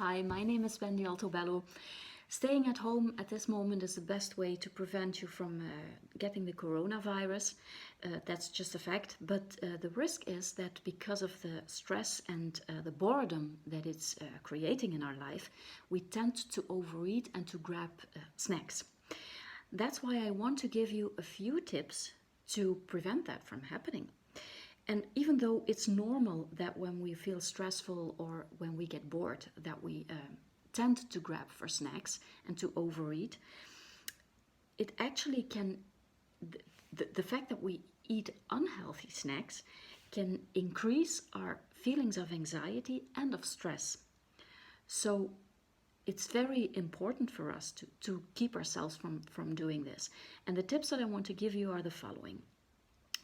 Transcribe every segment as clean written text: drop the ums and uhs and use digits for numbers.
Hi, my name is Wendy Altobello. Staying at home at this moment is the best way to prevent you from getting the coronavirus. That's just a fact. But the risk is that because of the stress and the boredom that it's creating in our life, we tend to overeat and to grab snacks. That's why I want to give you a few tips to prevent that from happening. And even though it's normal that when we feel stressful or when we get bored that we tend to grab for snacks and to overeat, it actually can, the fact that we eat unhealthy snacks can increase our feelings of anxiety and of stress. So it's very important for us to keep ourselves from doing this. And the tips that I want to give you are the following.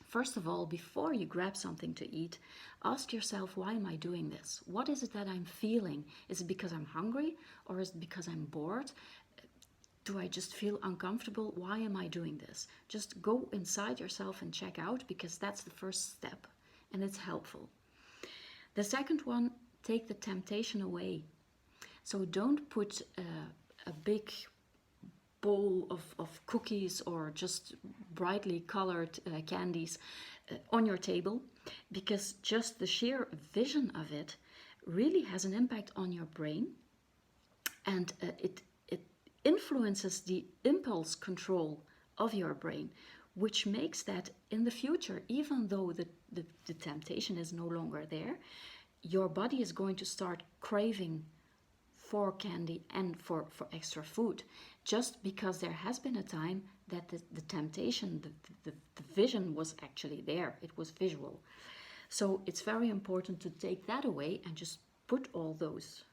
First of all, before you grab something to eat, ask yourself, why am I doing this? What is it that I'm feeling? Is it because I'm hungry or is it because I'm bored? Do I just feel uncomfortable? Why am I doing this? Just go inside yourself and check out, because that's the first step and it's helpful. The second one, take the temptation away. So don't put a big bowl of cookies or just brightly colored candies on your table, because just the sheer vision of it really has an impact on your brain, and it influences the impulse control of your brain, which makes that in the future, even though the temptation is no longer there, your body is going to start craving for candy and for extra food, just because there has been a time that the temptation, the vision was actually there. It was visual. So it's very important to take that away and just put all those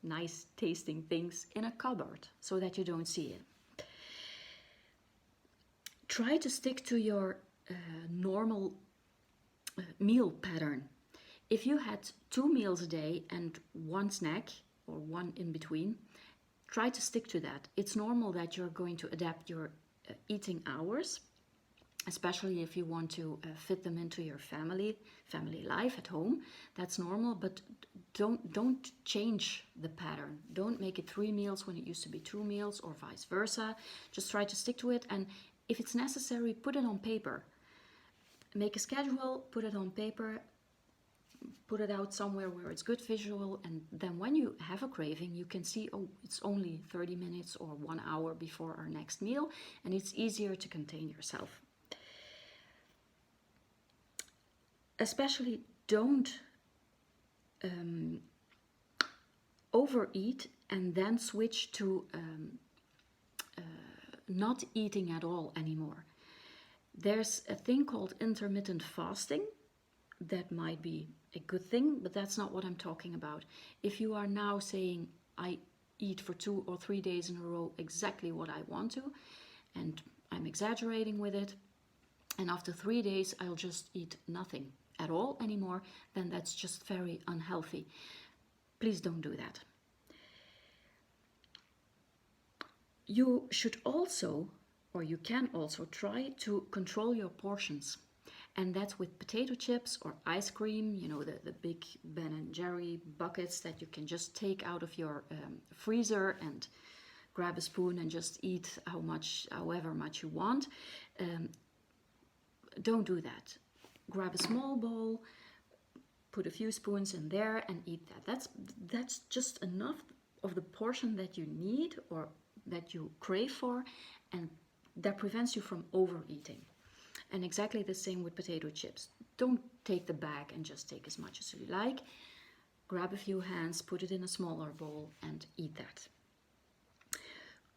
nice tasting things in a cupboard so that you don't see it. Try to stick to your normal meal pattern. If you had 2 meals a day and one snack, or one in between, try to stick to that. It's normal that you're going to adapt your eating hours, especially if you want to fit them into your family life at home. That's normal, but don't change the pattern. Don't make it 3 meals when it used to be 2 meals, or vice versa. Just try to stick to it, and if it's necessary, put it on paper. Make a schedule, put it on paper, put it out somewhere where it's good visual, and then when you have a craving, you can see, oh, it's only 30 minutes or 1 hour before our next meal, and it's easier to contain yourself. Especially don't overeat and then switch to not eating at all anymore. There's a thing called intermittent fasting that might be a good thing, but that's not what I'm talking about. If you are now saying, I eat for 2 or 3 days in a row exactly what I want to, and I'm exaggerating with it, and after 3 days I'll just eat nothing at all anymore, then that's just very unhealthy. Please don't do that. You should also, or you can also, try to control your portions. And that's with potato chips or ice cream, you know, the big Ben & Jerry buckets that you can just take out of your freezer and grab a spoon and just eat however much you want. Don't do that. Grab a small bowl, put a few spoons in there and eat that. That's just enough of the portion that you need or that you crave for, and that prevents you from overeating. And exactly the same with potato chips. Don't take the bag and just take as much as you like. Grab a few hands, put it in a smaller bowl and eat that.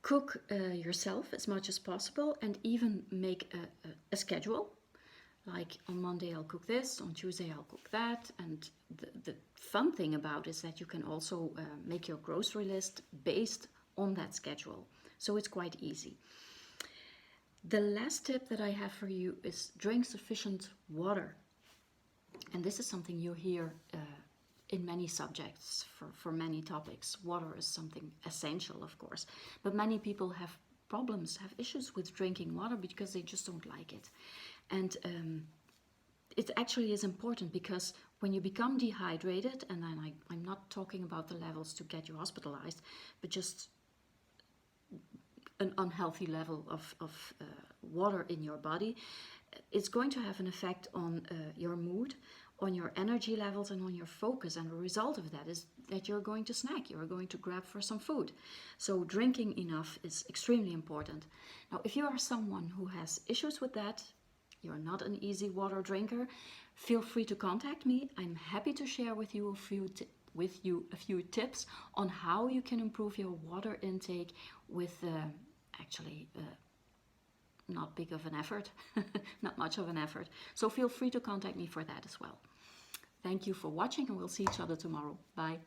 Cook yourself as much as possible, and even make a schedule. Like on Monday I'll cook this, on Tuesday I'll cook that. And the fun thing about it is that you can also make your grocery list based on that schedule. So it's quite easy. The last tip that I have for you is drink sufficient water. And this is something you hear in many subjects for many topics. Water is something essential, of course. But many people have problems, have issues with drinking water because they just don't like it. And it actually is important, because when you become dehydrated, and then I'm not talking about the levels to get you hospitalized, but just an unhealthy level of water in your body. It's going to have an effect on your mood, on your energy levels, and on your focus. And the result of that is that you're going to snack, you're going to grab for some food. So drinking enough is extremely important. Now, if you are someone who has issues with that, you're not an easy water drinker, feel free to contact me. I'm happy to share with you a few tips on how you can improve your water intake with not big of an effort, not much of an effort. So feel free to contact me for that as well. Thank you for watching, and we'll see each other tomorrow. Bye.